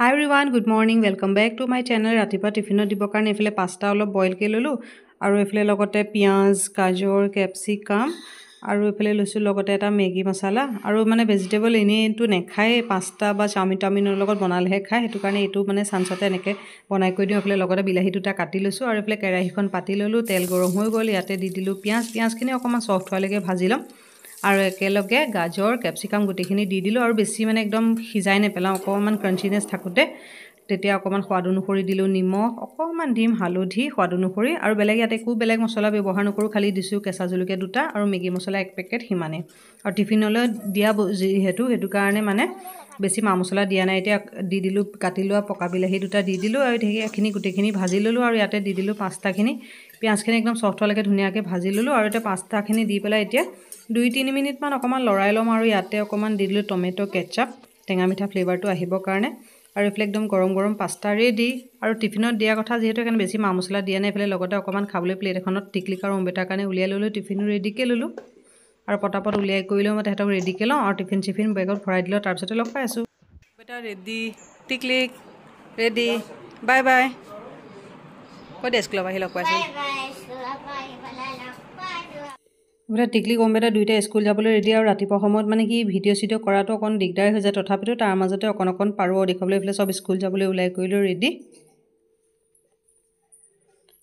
Hi everyone, good morning. Welcome back to my channel. Ratipa tiffin dibo karone efale pasta olop boil ke lolu aru efale logote piyaj, gajor, capsicum aru efale losu logote eta Maggi masala aru mane vegetable eni tu nekhai pasta ba chowmin logot banalehe khai hetu karone etu mane sansate eneke banai koi diu efale logote bilahi duta kati losu aru efale kerahi khon pati lolu tel gorom hoi gol yate di dilu piyaj khini okoman soft hoalege bhajilom আৰু একেলগে গাজৰ capsicum গুটিখিনি দি দিলো আৰু বেছি মানে একদম হিজাই নে পেলা অকমান ক্ৰাঞ্চিনেছ থাকুতে তেতিয়া অকমান সোৱাদ অনুসৰি দিলো নিমখ অকমান দিম হালধি সোৱাদ অনুসৰি আৰু বেলেগ ইয়াতে কো বেলেগ মছলা ব্যৱহাৰ নকৰো খালি দিছো কেঁচা জলকীয়া দুটা আৰু মেগি মছলা এক পেকেট হিমানে আৰু টিফিনলৈ দিয়া হেতু কাৰণে মানে বেছি মা মছলা দিয়া নাই এতিয়া দি দিলো কাটি লোৱা পকা বিলাহি দুটা দি দিলো আৰু এখিনি গুটিখিনি ভাজি ললো আৰু ইয়াতে দি দিলো পাস্তাখিনি পিয়াজখিনি একদম সফট হলকে ধুনিয়াকে ভাজি ললো আৰু এটা পাস্তাখিনি দি পেলাই এতিয়া 2-3 মিনিট মান অকমান লৰাই লম আৰু ইয়াতে অকমান দি দিলো টমেটো কেচাপ টেঙা মিঠা ফ্লেভাৰটো আহিব কাৰণে আৰু এফলে একদম গৰম গৰম পাস্তা ৰেডি আৰু টিফিনত দিয়া কথা যেহেতু এখান বেছি মা মছলা দিয়া নাই এফলে লগতে অকমান খাবলৈ প্লেট এখনত টিকলিক আৰু অমবেটাৰ কাৰণে উলিয়াই ললো টিফিনো ৰেডি কে ললো আৰু পটাপট উলিয়াই কইলো মতে হেতক ৰেডি কে লও আৰু টিফিন বেগত ভৰাই দিলো তাৰ পিছতে লগ পাই আছো বেটা ৰেডি টিকলিক ৰেডি বাই বাই কই ডেস্ক লবা হি লগ পাইছো ওৰা টিকলি কমবেটা দুইটা স্কুল যাবলৈ ৰেডি আৰু ৰাতিপুৱা সময়ত মানে কি ভিডিও কৰাটো অকন দিগদাৰ হৈ যায় তথাপিতো তাৰ মাজতে অকন পাৰো দেখাবলৈ এফলে সব স্কুল যাবলৈ উলাই কইলো ৰেডি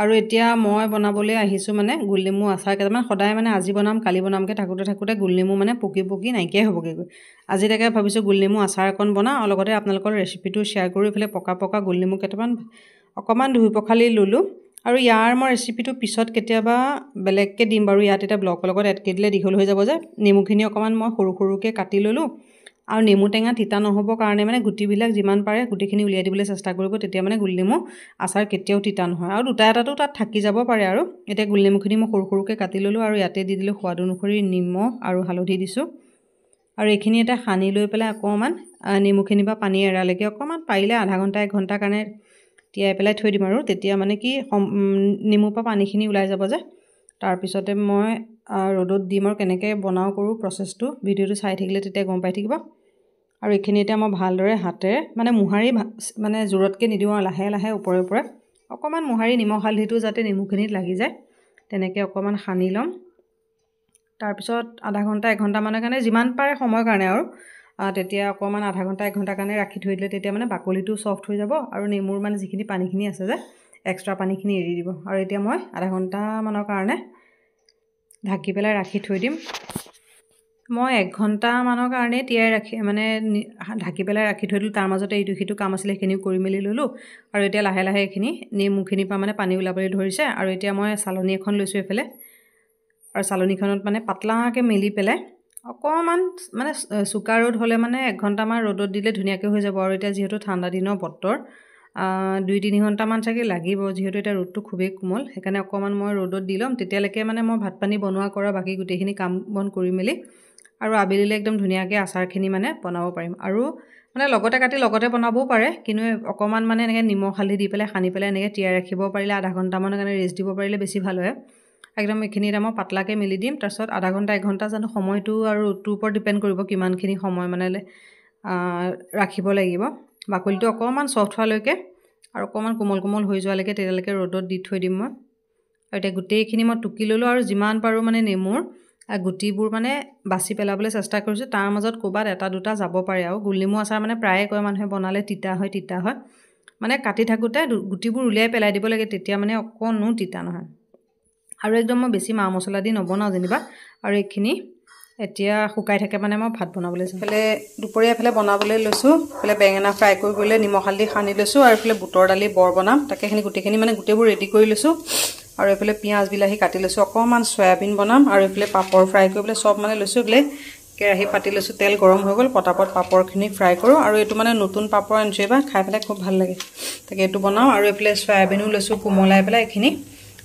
আৰু এতিয়া মই বনাবলৈ আহিছো মানে গুলনেমু আচাৰ কেটামান সদায় মানে আজি বনাম কালি বনামকে থাকুতে গুলনেমু মানে পকি নাইকিয়া হ'বগে আজি তাকে ভাবিছো গুলনেমু আচাৰ অকন বনা আৰু লগতে আপোনালোকৰ ৰেচিপিটো শেয়াৰ কৰি এফলে পকা গুলনেমু কেটামান অকমান ধুই পখালি ললো আৰু ইয়াৰ মই ৰেচিপিটো পিছত কেতিয়াবা বেলেগকে দিম বাৰু ইয়াত এটা ব্লকৰ লগত এড কৰি দিলে দীঘল হৈ যাব যে নেমুখিনি অকমান মই সৰুকে কাটি ললো আৰু নেমু টেঙা তিতা নহব কাৰণে মানে গুটিবিলাক যিমান পাৰে গুটিখিনি উলিয়াই দিবলৈ চেষ্টা কৰিব তেতিয়া মানে গুলনেমু আচাৰ কেতিয়াও তিতা নহয় আৰু দুটা এটাটো তাত থাকি যাব পাৰে আৰু এতিয়া গুলনেমুখিনি মই সৰুকে কাটি ললো আৰু ইয়াতে দি দিলো সোৱাদ অনুসৰি নিমখ আৰু হালধি দিছো আৰু এখিনি এটা সানি লৈ পেলাই অকমান নেমুখিনি বা পানী এৰালৈকে অকমান পাৰিলে আধা ঘন্টা 1 ঘন্টা কাৰণে তিয়াই পেলাই থৈ দিম আৰু তেতিয়া মানে কি নেমু পা পানীখিনি উলাই যাব যে তাৰ পিছতে মই ৰদত দিম আৰু কেনেকৈ বনাও কৰো প্ৰসেসটো ভিডিওটো চাই থাকিলে তেতিয়া গম পাই থাকিব আৰু এখিনি এটা মই ভালদৰে হাতে মানে মুহাৰি মানে জোৰতকে নিদিও লাহে ওপৰে অকমান মুহাৰি নিমখ হালধিটো যাতে নেমুখিনিত লাগি যায় তেনেকৈ অকমান সানি লম তাৰ পিছত আধা ঘন্টা 1 ঘন্টা মানৰ কাৰণে যিমান পাৰে সময় কাৰণে আৰু তেতিয়া অকমান আধা ঘন্টা 1 ঘন্টা কাৰণে ৰাখি থৈ দিলে তেতিয়া মানে বাকলিটো সফট হৈ যাব আৰু নেমুৰ মানে যিখিনি পানীখিনি আছে যে এক্সট্ৰা পানীখিনি এৰি দিব আৰু এতিয়া মই আধা ঘন্টা মানৰ কাৰণে ঢাকি পেলাই ৰাখি থৈ দিম মই 1 ঘন্টা মানৰ কাৰণে তিয়াই ৰাখি মানে ঢাকি পেলাই ৰাখি থৈ দিলো তাৰ মাজতে এইটো হিটো কাম আছিল এখিনি কৰি মেলি ললো আৰু এতিয়া লাহে এখিনি নেমুখিনি পা মানে পানী উলাবলৈ ধৰিছে আৰু এতিয়া মই চালনী এখন লৈছো এফালে আৰু চালনীখনত মানে পাতলাকে মেলি পেলাই অকমান মানে সুকা ৰদ হলে মানে 1 ঘন্টা মান ৰদত দিলে ধুনিয়াকৈ হৈ যাব আৰু এতিয়া যেহেতু ঠাণ্ডা দিনৰ বতৰ 2-3 ঘন্টা মান চাগে লাগিব যেহেতু এটা ৰদটো খুবেই কোমল সেইকাৰণে অকমান মই ৰদত দিলম তেতিয়ালৈকে মানে মই ভাত পানী বনোৱা কৰা বাকি গুটেখিনি কাম বন কৰি মেলি আৰু আবেলিলে একদম ধুনিয়াকৈ আচাৰখিনি মানে বনাব পাৰিম আৰু মানে লগতে কাটি লগতে বনাবও পাৰে কিন্তু অকমান মানে এনেকে নিমখ হালধি দি পেলাই খানি পেলাই এনেকে তিয়াই ৰাখিব পাৰিলে আধা ঘন্টা মানৰ কাৰণে ৰেষ্ট দিব পাৰিলে বেছি ভাল হয় একদম এখিনি এটা মই পাতলাকে মেলি দিম তাৰ পিছত আধা ঘন্টা 1 ঘন্টা জানো সময়টো আৰু ৰদটোৰ ওপৰত ডিপেন্ড কৰিব কিমানখিনি সময় মানে ৰাখিব লাগিব বাকলিটো অকমান সফট হোৱালৈকে আৰু অকমান কোমল হৈ যোৱালৈকে তেতিয়ালৈকে ৰদত দি থৈ দিম মই আৰু এটা গুটেইখিনি মই টুকি ললো আৰু যিমান পাৰো মানে নেমুৰ গুটিবোৰ মানে বাছি পেলাবলৈ চেষ্টা কৰিছো তাৰ মাজত কোবাত এটা দুটা যাব পাৰে আৰু গুলনেমু আচাৰ মানে প্ৰায়ে কয় মানুহে বনালে তিতা হয় মানে কাটি থাকুতে গুটিবোৰ উলিয়াই পেলাই দিব লাগে তেতিয়া মানে অকনো তিতা নহয় আৰু একদম মই বেছি মা মছলা দি নবনাও যেনিবা আৰু এখিনি এতিয়া শুকাই থাকে মানে মই ভাত বনাবলৈ ফেলে দুপৰীয়া ফেলে বনাবলৈ লৈছো ফেলে বেঙেনা ফ্ৰাই কৰি গলে নিমখ হালধি সানি লৈছো আৰু ফেলে বুটৰ দালি বৰ বনাম তাকে খিনি গুটেখিনি মানে গুটেবোৰ ৰেডি কৰি লৈছো আৰু এফালে পিয়াজ বিলাহি কাটি লৈছো অকমান সয়াবিন বনাম আৰু এফালে পাপৰ ফ্ৰাই কৰিবলৈ সব মানে লৈছো গলে কেৰাহি পাতি লৈছো তেল গৰম হৈ গল পটাপট পাপৰখিনি ফ্ৰাই কৰো আৰু এটো মানে নতুন পাপৰ আনছেবা খাই পেলাই খুব ভাল লাগে তাকে এটো বনাও আৰু এফালে সয়াবিনও লৈছো কোমলাই পেলাই এখিনি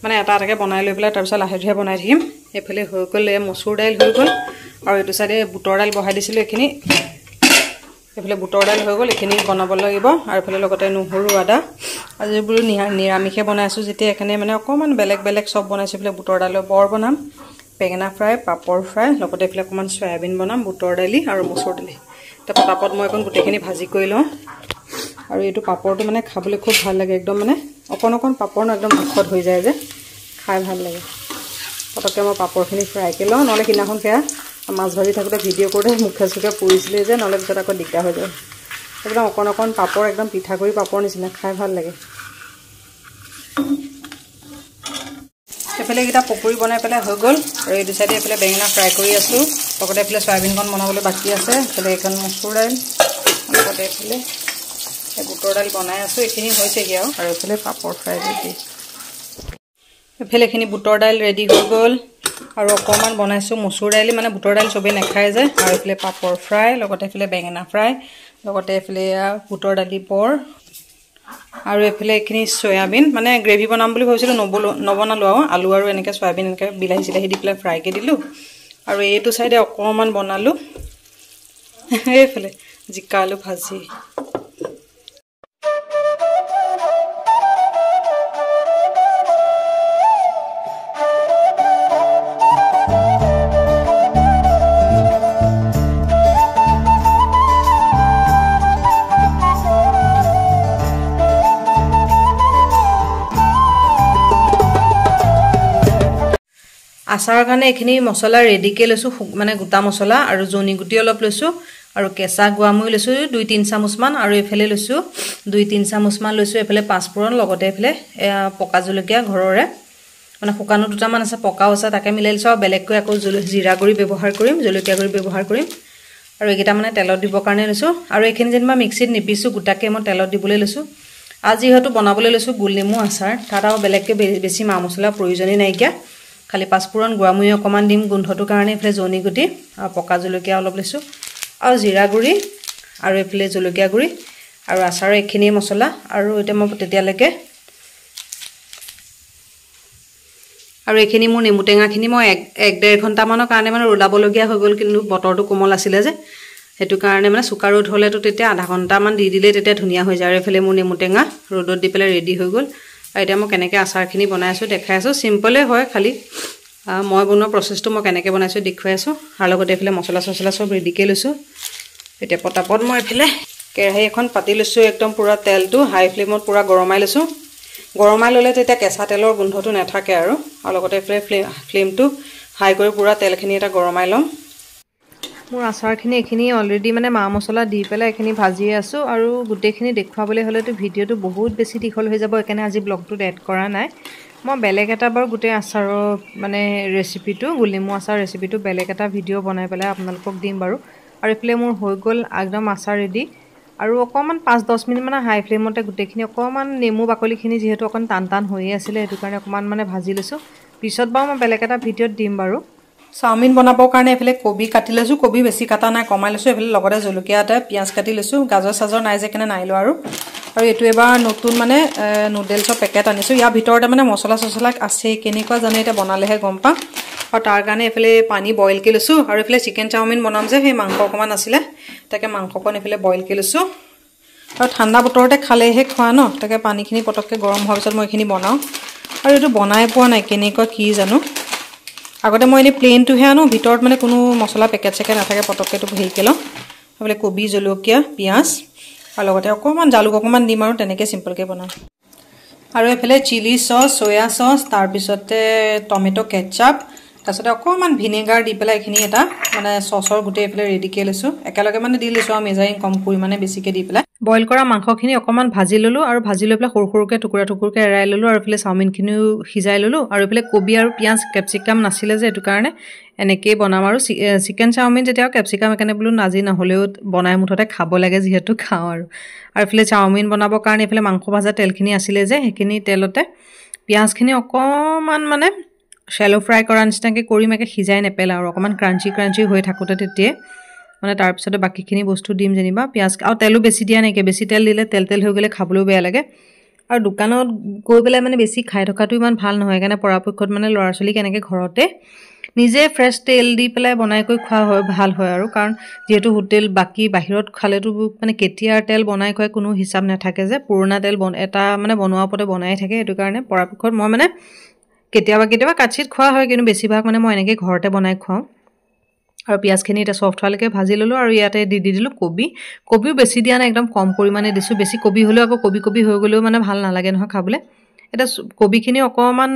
মানে এটাকে বনাই লৈ পেলাই তাৰ পিছত লাহেধীয়া বনাই থাকিম এফালে হৈ গল মসুৰ দাইল হৈ গল আৰু এটো সাইডে বুটৰ দাইল বহাই দিছিলো এখিনি এফালে বুটৰ দাইল হৈ গল এখিনি বনাব লাগিব আৰু এফালে লগতে নহৰু আদা আজি বুলো নিৰামিষে বনাইছো যেতিয়া এখানে মানে অকমান বেলেগ সব বনাইছো এফালে বুটৰ দাইল বৰ বনাম বেঙেনা ফ্ৰাই পাপৰ ফ্ৰাই লগতে এফালে অকমান সয়াবিন বনাম বুটৰ দাইলি আৰু মসুৰ দাইলি তা পটাপট মই এখন গুটেখিনি ভাজি কৰি লওঁ আৰু এইটো পাপৰটো মানে খাবলৈ খুব ভাল লাগে একদম মানে অকণ পাপৰ ন একদম মুখত হৈ যায় যে খাই ভাল লাগে পটককৈ মই পাপৰখিনি ফ্ৰাই কৰি লওঁ নহ'লে সিদিনাখন সেয়া মাছ ভাজি থাকোঁতে ভিডিঅ' কৰোঁতে মুখে চুখে পুৰিছিলে যে নহ'লে পিছত আকৌ দিগদাৰ হৈ যায় একদম অকণ পাপৰ একদম পিঠাগুড়ি পাপৰ নিচিনা খাই ভাল লাগে এফালে এইকেইটা পকৰি বনাই পেলাই হৈ গ'ল আৰু এই দুচাইডে এইফালে বেঙেনা ফ্ৰাই কৰি আছোঁ লগতে এইফালে চয়াবিনকণ বনাবলৈ বাকী আছে এইফালে এইখন মচুৰ দাইল লগতে এইফালে বুটৰ দাইল বনাই আছোঁ এইখিনি হৈছেগৈ আৰু এইফালে পাপৰ ফ্ৰাই ৰেডি এইফালে এইখিনি বুটৰ দাইল ৰেডি হৈ গ'ল আৰু অকণমান বনাইছোঁ মচুৰ দাইল মানে বুটৰ দাইল চবেই নাখায় যে আৰু এইফালে পাপৰ ফ্ৰাই লগতে এইফালে বেঙেনা ফ্ৰাই লগতে এইফালে বুটৰ দালি বৰ আৰু এইফালে এইখিনি চয়াবিন মানে গ্ৰেভি বনাম বুলি ভাবিছিলোঁ নবনালোঁ আৰু আলু আৰু এনেকৈ চয়াবিন এনেকৈ বিলাহী চিলাহী দি পেলাই ফ্ৰাইকৈ দিলোঁ আৰু এইটো চাইডে অকণমান বনালোঁ এইফালে জিকা আলু ভাজি আচাৰৰ কাৰণে এইখিনি মছলা ৰেডিকৈ লৈছোঁ মানে গোটা মছলা আৰু জনি গুটি অলপ লৈছোঁ আৰু কেঁচা গুৱামুৰি লৈছোঁ 2-3 চামুচমান আৰু এইফালে লৈছোঁ 2-3 চামুচমান লৈছোঁ এইফালে পাঁচফোৰণ লগতে এইফালে পকা জলকীয়া ঘৰৰে মানে শুকানো দুটামান আছে পকাও আছে তাকে মিলাই লৈছোঁ আৰু বেলেগকৈ আকৌ জিৰা গুড়ি ব্যৱহাৰ কৰিম জলকীয়া গুড়ি ব্যৱহাৰ কৰিম আৰু এইকেইটা মানে তেলত দিবৰ কাৰণে লৈছোঁ আৰু এইখিনি যেনিবা মিক্সিত নিপিছোঁ গোটাকৈ মই তেলত দিবলৈ লৈছোঁ আজি যিহেতু বনাবলৈ লৈছোঁ গোলনেমু আচাৰ তাত আৰু বেলেগকৈ বেছি মা মছলা প্ৰয়োজনেই নাইকিয়া খালি পাঁচফোৰণ গুড়ামুৰি অকণমান দিম গোন্ধটোৰ কাৰণে এইফালে জনি গুটি আৰু পকা জলকীয়া অলপ লৈছোঁ আৰু জিৰা গুড়ি আৰু এইফালে জলকীয়া গুড়ি আৰু আচাৰৰ এইখিনি মছলা আৰু এতিয়া মই তেতিয়ালৈকে আৰু এইখিনি মোৰ নেমু টেঙাখিনি মই 1-1.5 ঘণ্টামানৰ কাৰণে মানে ৰ'দাবলগীয়া হৈ গ'ল কিন্তু বতৰটো কোমল আছিলে যে সেইটো কাৰণে মানে চোকা ৰ'দ হ'লেতো তেতিয়া আধা ঘণ্টামান দি দিলে তেতিয়া ধুনীয়া হৈ যায় আৰু এইফালে মোৰ নেমু টেঙা ৰ'দত দি পেলাই ৰেডি হৈ গ'ল আৰু এতিয়া মই কেনেকৈ আচাৰখিনি বনাই আছোঁ দেখাই আছোঁ চিম্পলে হয় খালি মই বনোৱা প্ৰচেছটো মই কেনেকৈ বনাইছোঁ দেখুৱাই আছোঁ আৰু লগতে এইফালে মছলা চছলা চব ৰেডিকৈ লৈছোঁ এতিয়া পটাপট মই এইফালে কেৰাহী এখন পাতি লৈছোঁ একদম পূৰা তেলটো হাই ফ্লেমত পূৰা গৰমাই লৈছোঁ গৰমাই ল'লে তেতিয়া কেঁচা তেলৰ গোন্ধটো নাথাকে আৰু লগতে এইফালে ফ্লেমটো হাই কৰি পূৰা তেলখিনি এটা গৰমাই ল'ম মোৰ আচাৰখিনি এইখিনি অলৰেডি মানে মা মছলা দি পেলাই এইখিনি ভাজিয়ে আছোঁ আৰু গোটেইখিনি দেখুৱাবলৈ হ'লেতো ভিডিঅ'টো বহুত বেছি দীঘল হৈ যাব সেইকাৰণে আজি ব্লগটোত এড কৰা নাই মই বেলেগ এটা বাৰু গোটেই আচাৰৰ মানে ৰেচিপিটো গোলনেমু আচাৰ ৰেচিপিটো বেলেগ এটা ভিডিঅ' বনাই পেলাই আপোনালোকক দিম বাৰু আৰু এইফালে মোৰ হৈ গ'ল একদম আচাৰ ৰেডি আৰু অকণমান 5-10 মিনিটমান হাই ফ্লেমতে গোটেইখিনি অকণমান নেমু বাকলিখিনি যিহেতু অকণ টান হৈয়ে আছিলে সেইটো কাৰণে অকণমান মানে ভাজি লৈছোঁ পিছত বাৰু মই বেলেগ এটা ভিডিঅ'ত দিম বাৰু চাওমিন বনাবৰ কাৰণে এইফালে কবি কাটি লৈছোঁ কবি বেছি কাটা নাই কমাই লৈছোঁ এইফালে লগতে জলকীয়া এটা পিঁয়াজ কাটি লৈছোঁ গাজৰ চাজৰ নাই যে কেনে নাই লোৱা আৰু এইটো এবাৰ নতুন মানে নুডেলছৰ পেকেট আনিছোঁ ইয়াৰ ভিতৰতে মানে মছলা চছলা আছে কেনেকুৱা জানে এতিয়া বনালেহে গম পাম আৰু তাৰ কাৰণে এইফালে পানী বইলকৈ লৈছোঁ আৰু এইফালে চিকেন চাওমিন বনাম যে সেই মাংস অকণমান আছিলে তাকে মাংসকণ এইফালে বইলকৈ লৈছোঁ আৰু ঠাণ্ডা বতৰতে খালেহে খোৱা ন তাকে পানীখিনি পটককৈ গৰম হোৱাৰ পিছত মই এইখিনি বনাওঁ আৰু এইটো বনাই পোৱা নাই কেনেকুৱা কি জানো আগতে মই এনেই প্লেইনটোহে আনো ভিতৰত মানে কোনো মছলা পেকেট চেকেট নাথাকে পটককৈতো হেৰিকৈ লওঁ এইফালে কবি জলকীয়া পিঁয়াজ আৰু লগতে অকণমান জালুক অকণমান দিম আৰু তেনেকৈ চিম্পলকৈ বনাম আৰু এইফালে চিলি চচ চয়া চচ তাৰপিছতে টমেট' কেটচাপ তাৰপিছতে অকণমান ভিনেগাৰ দি পেলাই এইখিনি এটা মানে চচৰ গোটেই এইফালে ৰেডিকৈ লৈছোঁ একেলগে মানে দি লৈছোঁ আৰু মেজাৰিং কম পৰিমাণে বেছিকৈ দি পেলাই বইল কৰা মাংসখিনি অকণমান ভাজি ল'লোঁ আৰু ভাজি লৈ পেলাই সৰু সৰুকৈ টুকুৰাকৈ এৰাই ল'লোঁ আৰু এইফালে চাওমিনখিনিও সিজাই ল'লোঁ আৰু এইফালে কবি আৰু পিঁয়াজ কেপচিকাম নাছিলে যে এইটো কাৰণে এনেকৈয়ে বনাম আৰু চিকেন চাওমিন যেতিয়া কেপচিকাম সেইকাৰণে বোলো আজি নহ'লেও বনাই মুঠতে খাব লাগে যিহেতু খাওঁ আৰু এইফালে চাওমিন বনাবৰ কাৰণে এইফালে মাংস ভাজা তেলখিনি আছিলে যে সেইখিনি তেলতে পিঁয়াজখিনি অকণমান মানে শ্বেলো ফ্ৰাই কৰা নিচিনাকৈ কৰিম একে সিজাই নেপেলাওঁ আৰু অকণমান ক্ৰাঞ্চি হৈ থাকোঁতে তেতিয়াই মানে তাৰপিছতে বাকীখিনি বস্তু দিম যেনিবা পিঁয়াজ আৰু তেলো বেছি দিয়া নাইকিয়া বেছি তেল দিলে তেল হৈ গ'লে খাবলৈও বেয়া লাগে আৰু দোকানত গৈ পেলাই মানে বেছি খাই থকাটো ইমান ভাল নহয় সেইকাৰণে পৰাপক্ষত মানে ল'ৰা ছোৱালীক এনেকৈ ঘৰতে নিজে ফ্ৰেছ তেল দি পেলাই বনাই কৰি খোৱা হয় ভাল হয় আৰু কাৰণ যিহেতু হোটেল বাকী বাহিৰত খালেতো মানে কেতিয়াৰ তেল বনাই খুৱাই কোনো হিচাপ নাথাকে যে পুৰণা তেল এটা মানে বনোৱাৰ ওপৰতে বনাই থাকে সেইটো কাৰণে পৰাপক্ষত মই মানে কেতিয়াবা কাটচিত খোৱা হয় কিন্তু বেছিভাগ মানে মই এনেকৈ ঘৰতে বনাই খুৱাওঁ আৰু পিঁয়াজখিনি এতিয়া চফ্ট হোৱালৈকে ভাজি ল'লোঁ আৰু ইয়াতে দি দিলোঁ কবিও বেছি দিয়া নাই একদম কম পৰিমাণে দিছোঁ বেছি কবি হ'লেও আকৌ কবি হৈ গ'লেও মানে ভাল নালাগে নহয় খাবলৈ এতিয়া কবিখিনি অকণমান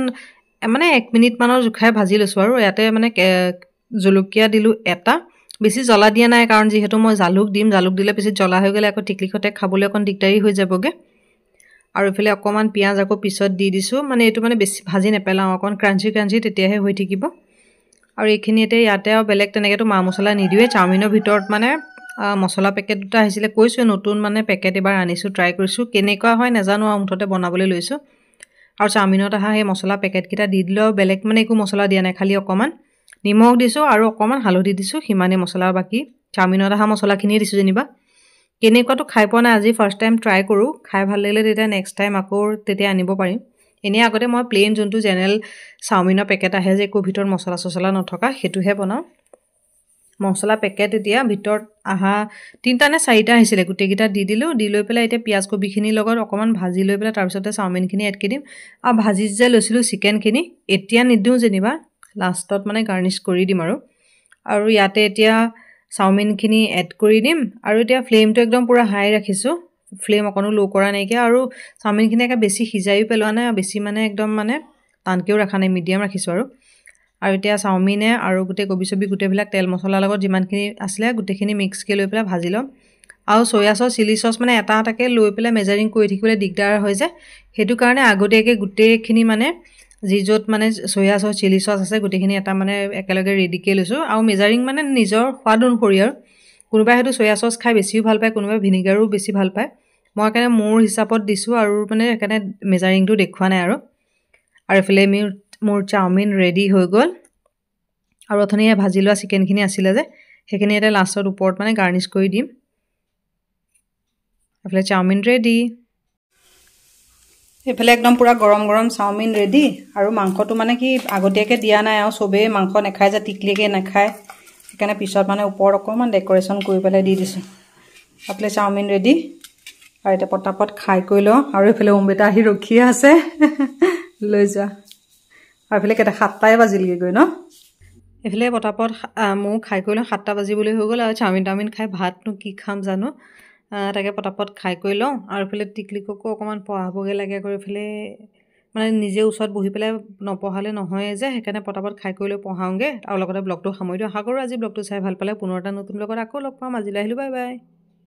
মানে 1 মিনিটমানৰ জোখাৰে ভাজি লৈছোঁ আৰু ইয়াতে মানে জলকীয়া দিলোঁ এটা বেছি জ্বলা দিয়া নাই কাৰণ যিহেতু মই জালুক দিলে পিছত জ্বলা হৈ গ'লে আকৌ টিকলিখতে খাবলৈ অকণ দিগদাৰী হৈ যাবগৈ আৰু ইফালে অকণমান পিঁয়াজ আকৌ পিছত দি দিছোঁ মানে এইটো মানে বেছি ভাজি নেপেলাওঁ অকণ ক্ৰাঞ্চি তেতিয়াহে হৈ থাকিব আৰু এইখিনি এতিয়া ইয়াতে আৰু বেলেগ তেনেকৈতো মা মছলা নিদিওঁৱে চাওমিনৰ ভিতৰত মানে মছলা পেকেট দুটা আহিছিলে কৈছোঁ নতুন মানে পেকেট এবাৰ আনিছোঁ ট্ৰাই কৰিছোঁ কেনেকুৱা হয় নাজানো আৰু মুঠতে বনাবলৈ লৈছোঁ আৰু চাওমিনত অহা সেই মছলা পেকেটকেইটা দি দিলোঁ আৰু বেলেগ মানে একো মছলা দিয়া নাই খালি অকণমান নিমখ দিছোঁ আৰু অকণমান হালধি দিছোঁ সিমানেই মছলা বাকী চাওমিনত অহা মছলাখিনিয়ে দিছোঁ যেনিবা কেনেকুৱাটো খাই পোৱা নাই আজি ফাৰ্ষ্ট টাইম ট্ৰাই কৰোঁ খাই ভাল লাগিলে তেতিয়া নেক্সট টাইম আকৌ তেতিয়া আনিব পাৰিম এনেই আগতে মই প্লেইন যোনটো জেনেৰেল চাওমিনৰ পেকেট আহে যে একো ভিতৰত মছলা চছলা নথকা সেইটোহে বনাওঁ মছলা পেকেট এতিয়া ভিতৰত আহা 3টা নে 4টা আহিছিলে গোটেইকেইটা দি দিলোঁ দি লৈ পেলাই এতিয়া পিঁয়াজ কবিখিনিৰ লগত অকণমান ভাজি লৈ পেলাই তাৰপিছতে চাওমিনখিনি এড কৰি দিম আৰু ভাজি যে লৈছিলোঁ চিকেনখিনি এতিয়া নিদিওঁ যেনিবা লাষ্টত মানে গাৰ্নিছ কৰি দিম আৰু ইয়াতে এতিয়া চাওমিনখিনি এড কৰি দিম আৰু এতিয়া ফ্লেমটো একদম পুৰা হাই ৰাখিছোঁ ফ্লেম অকণো ল' কৰা নাইকিয়া আৰু চাওমিনখিনি একে বেছি সিজাইও পেলোৱা নাই আৰু বেছি মানে একদম মানে টানকৈও ৰখা নাই মিডিয়াম ৰাখিছোঁ আৰু এতিয়া চাওমিনে আৰু গোটেই কবি চবি গোটেইবিলাক তেল মছলাৰ লগত যিমানখিনি আছিলে গোটেইখিনি মিক্সকৈ লৈ পেলাই ভাজি ল'ম আৰু চয়া চচ চিলি চচ মানে এটা এটাকৈ লৈ পেলাই মেজাৰিং কৰি থাকিবলৈ দিগদাৰ হৈ যায় সেইটো কাৰণে আগতীয়াকৈ গোটেইখিনি মানে যি য'ত মানে চয়া চচ চিলি চচ আছে গোটেইখিনি এটা মানে একেলগে ৰেডিকৈ লৈছোঁ আৰু মেজাৰিং মানে নিজৰ সোৱাদ অনুসৰি আৰু কোনোবাই হয়তো চয়া চচ খাই বেছিও ভাল পায় কোনোবাই ভিনেগাৰো বেছি ভাল পায় মই সেইকাৰণে মোৰ হিচাপত দিছোঁ আৰু মানে সেইকাৰণে মেজাৰিংটো দেখুওৱা নাই আৰু এইফালে মোৰ চাওমিন ৰেডি হৈ গ'ল আৰু অথনি ভাজি লোৱা চিকেনখিনি আছিলে যে সেইখিনি এতিয়া লাষ্টত ওপৰত মানে গাৰ্নিছ কৰি দিম এইফালে চাওমিন ৰেডি এইফালে একদম পুৰা গৰম গৰম চাওমিন ৰেডি আৰু মাংসটো মানে কি আগতীয়াকৈ দিয়া নাই আৰু চবেই মাংস নাখায় যে টিকলিকৈ নাখায় সেইকাৰণে পিছত মানে ওপৰত অকণমান ডেক'ৰেশ্যন কৰি পেলাই দি দিছোঁ এইফালে চাওমিন ৰেডি আৰু এতিয়া পটাপট খাই কৰি লওঁ আৰু এইফালে অমৃতা আহি ৰখিয়ে আছে লৈ যোৱা আৰু এইফালে কেইটা 7টাই বাজিলগৈ গৈ ন এইফালে পটাপট ময়ো খাই কৰি লওঁ 7টা বাজিবলৈ হৈ গ'ল আৰু চাওমিন খাই ভাতনো কি খাম জানো তাকে পটাপট খাই কৰি লওঁ আৰু এইফালে টিকলিককো অকণমান পঢ়াবগৈ লাগে কৰি এইফালে মানে নিজে ওচৰত বহি পেলাই নপঢ়ালে নহয় যে সেইকাৰণে পটাপট খাই কৰি লৈ পঢ়াওঁগৈ আৰু লগতে ব্লগটো সামৰি দিওঁ আশা কৰোঁ আজি ব্লগটো চাই ভাল পালে পুনৰ এটা নতুন ব্লগত আকৌ লগ পাম আজিলৈ আহিলোঁ বাই বাই